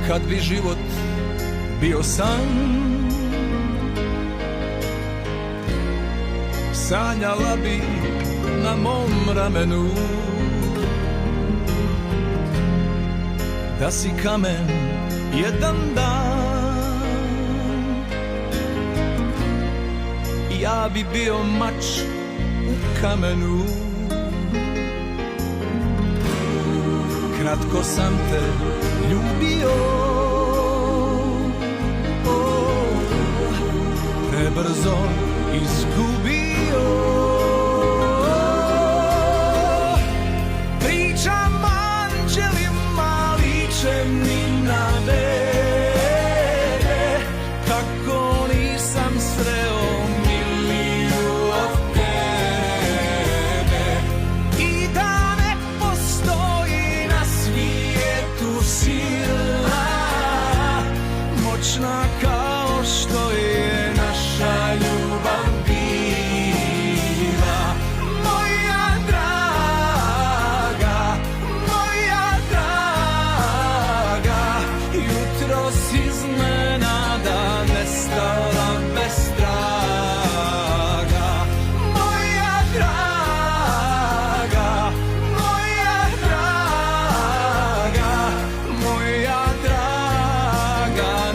Kad bi život bio san, sanjala bi na mom ramenu da si kamen jedan dan. Ja bi bio mač u kamenu. Kratko sam te ljubio, prebrzo izgubio. Pričam anđelima, liče mi na vere, kako nisam sreo miliju od tebe. I da ne postoji na svijetu sila moćna kao što je naša ljubav bila. Moja draga, jutros iznenada nestala bez traga. Moja draga,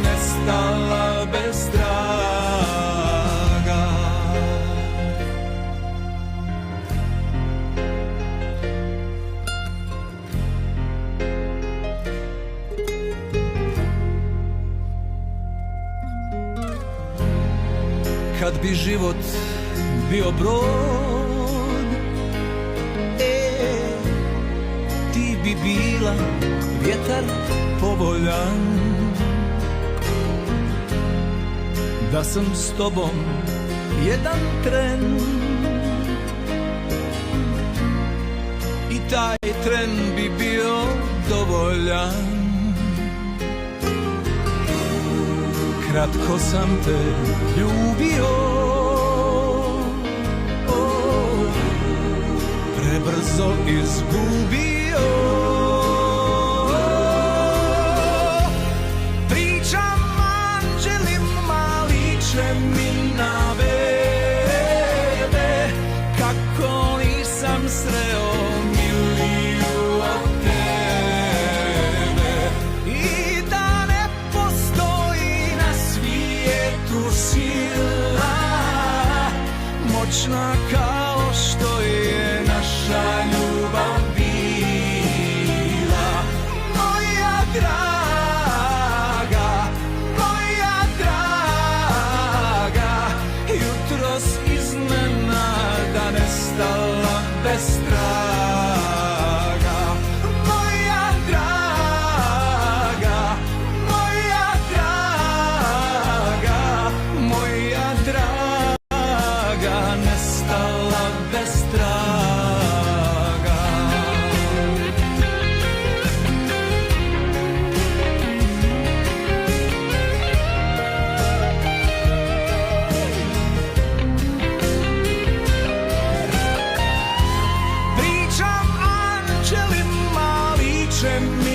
nestala bez traga. Kad bi život bio brod, ti bi bila vjetar povoljan. Da sam s tobom jedan tren i taj tren bi bio dovoljan. Kratko sam te ljubio, prebrzo izgubio. Pričam anđelima, liče mi na vere, kako nisam sreo miliju od tebe. I da ne postoji na svijetu sila moćna kao što je naša ljubav bila. Moja draga, jutros iznenada nestala bez traga. Moja draga, nestala bez traga. Pričam anđelima, liče mi